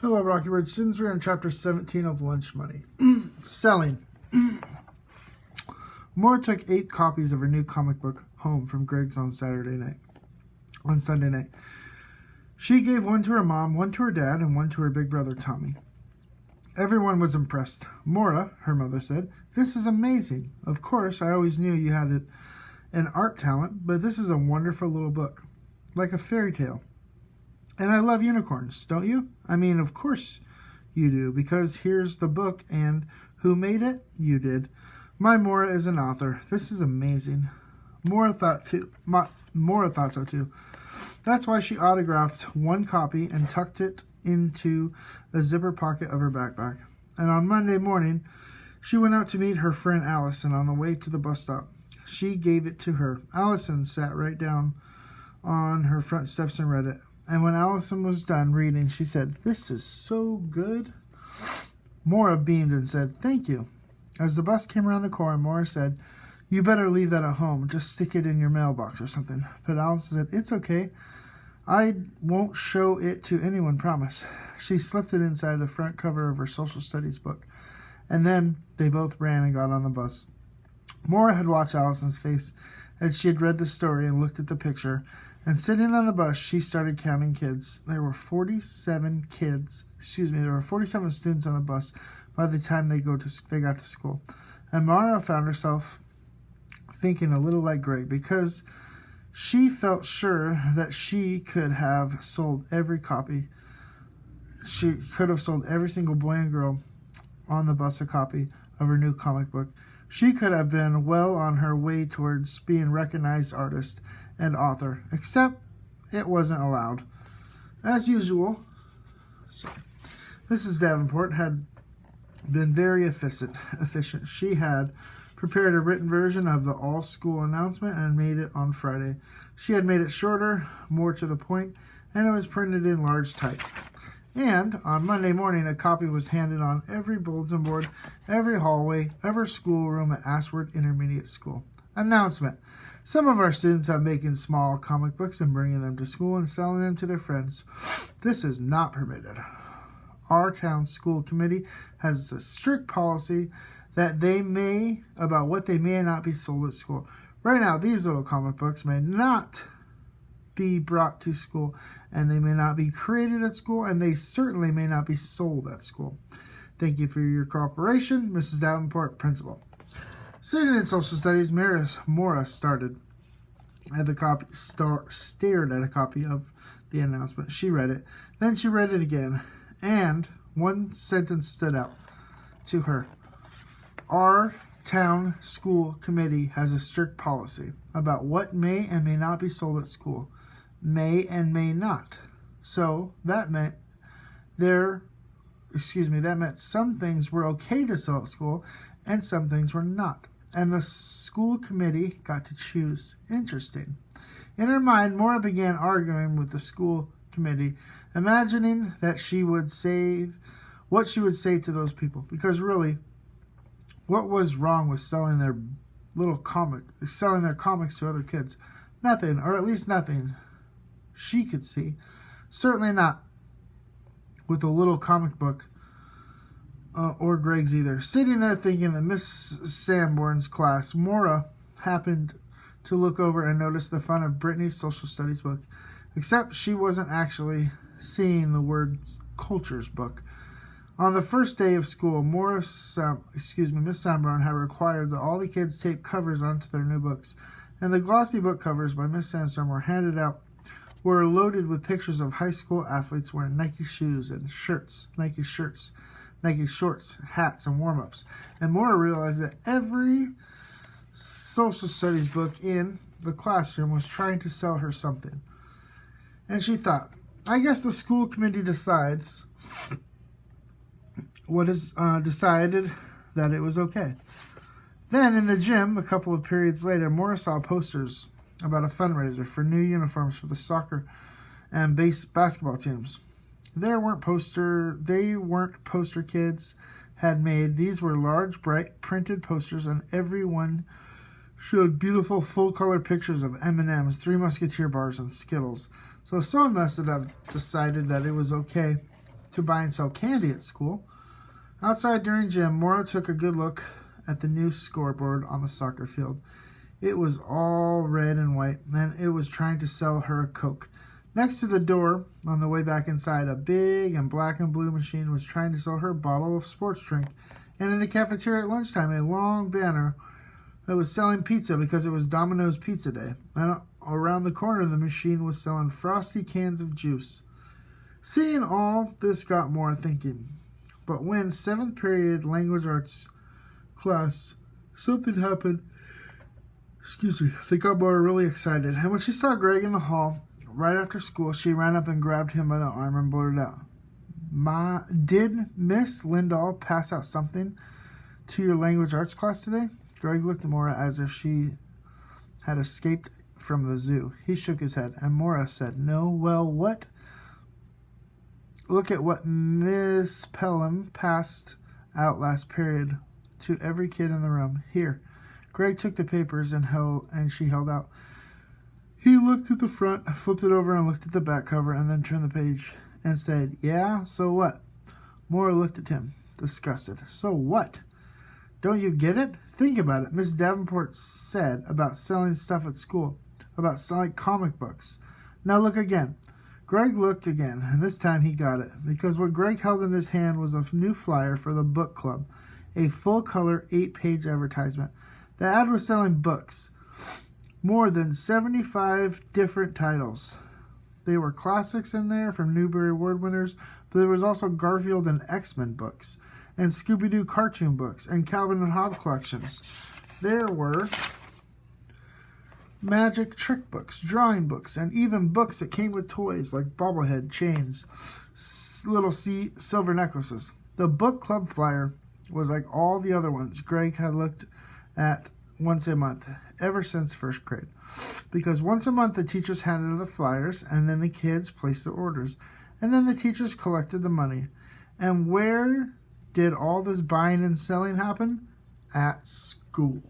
Hello, Rocky Ridge students. We're in chapter 17 of Lunch Money. Selling. Moore took 8 copies of her new comic book home from Greg's on Sunday night. She gave one to her mom, one to her dad, and one to her big brother, Tommy. Everyone was impressed. Maura, her mother said, "This is amazing. Of course, I always knew you had an art talent, but this is a wonderful little book, like a fairy tale. And I love unicorns, don't you? I mean, of course you do, because here's the book, and who made it? You did. My Maura is an author. This is amazing." Maura thought so too. That's why she autographed one copy and tucked it into a zipper pocket of her backpack. And on Monday morning, she went out to meet her friend Allison on the way to the bus stop. She gave it to her. Allison sat right down on her front steps and read it. And when Allison was done reading, she said, "This is so good." Maura beamed and said, "Thank you." As the bus came around the corner, Maura said, "You better leave that at home. Just stick it in your mailbox or something." But Allison said, "It's okay. I won't show it to anyone, promise." She slipped it inside the front cover of her social studies book. And then they both ran and got on the bus. Maura had watched Allison's face as she had read the story and looked at the picture. And sitting on the bus, she started counting kids. There were 47 students on the bus by the time they got to school. And Maura found herself thinking a little like Greg, because she felt sure that she could have sold every copy. She could have sold every single boy and girl on the bus a copy of her new comic book. She could have been well on her way towards being a recognized artist and author, except it wasn't allowed. As usual, Mrs. Davenport had been very efficient. She had prepared a written version of the all-school announcement and made it on Friday. She had made it shorter, more to the point, and it was printed in large type. And on Monday morning, a copy was handed on every bulletin board, every hallway, every schoolroom at Ashworth Intermediate School. Announcement. Some of our students are making small comic books and bringing them to school and selling them to their friends. This is not permitted. Our town school committee has a strict policy about what they may not be sold at school. Right now, these little comic books may not be brought to school, and they may not be created at school, and they certainly may not be sold at school. Thank you for your cooperation, Mrs. Davenport, Principal. Sitting in social studies, Maura stared at a copy of the announcement. She read it. Then she read it again, and one sentence stood out to her. Our town school committee has a strict policy about what may and may not be sold at school. May and may not. So that meant some things were okay to sell at school and some things were not. And the school committee got to choose. Interesting. In her mind, Maura began arguing with the school committee, imagining that what she would say to those people. Because really, what was wrong with selling their comics to other kids? Nothing, or at least nothing she could see. Certainly not with a little comic book or Greg's either. Sitting there thinking that Miss Sanborn's class, Maura happened to look over and notice the front of Brittany's social studies book, except she wasn't actually seeing the word cultures book. On the first day of school, Miss Sanborn had required that all the kids tape covers onto their new books, and the glossy book covers by Miss Sandstorm were loaded with pictures of high school athletes wearing Nike shoes and shirts, Nike shorts, hats, and warm-ups. And Maura realized that every social studies book in the classroom was trying to sell her something. And she thought, I guess the school committee decided that it was okay. Then in the gym, a couple of periods later, Maura saw posters about a fundraiser for new uniforms for the soccer and basketball teams. They weren't poster kids had made. These were large, bright, printed posters, and everyone showed beautiful full-color pictures of M&M's, Three Musketeer bars, and Skittles. So someone must have decided that it was okay to buy and sell candy at school. Outside during gym, Maura took a good look at the new scoreboard on the soccer field. It was all red and white, and it was trying to sell her a Coke. Next to the door, on the way back inside, a big and black and blue machine was trying to sell her a bottle of sports drink. And in the cafeteria at lunchtime, a long banner that was selling pizza because it was Domino's Pizza Day. And around the corner, the machine was selling frosty cans of juice. Seeing all this got Maura thinking. But when 7th period language arts class, something happened. They got Maura really excited. And when she saw Greg in the hall, right after school, she ran up and grabbed him by the arm and blurted out, did Miss Lindahl pass out something to your language arts class today? Greg looked at Maura as if she had escaped from the zoo. He shook his head, and Maura said, no. Well, what? Look at what Miss Pelham passed out last period to every kid in the room. Here. Greg took the papers and she held out. He looked at the front, flipped it over, and looked at the back cover, and then turned the page and said, yeah, so what? Maura looked at him, disgusted. So what? Don't you get it? Think about it. Miss Davenport said about selling stuff at school, about selling comic books. Now look again. Greg looked again, and this time he got it, because what Greg held in his hand was a new flyer for the book club, a full-color 8-page advertisement. The ad was selling books, more than 75 different titles. There were classics in there from Newbery Award winners, but there was also Garfield and X-Men books, and Scooby-Doo cartoon books, and Calvin and Hobbes collections. There were magic trick books, drawing books, and even books that came with toys like bobblehead chains, little silver necklaces. The book club flyer was like all the other ones Greg had looked at once a month, ever since first grade. Because once a month the teachers handed her the flyers, and then the kids placed their orders, and then the teachers collected the money. And where did all this buying and selling happen? At school.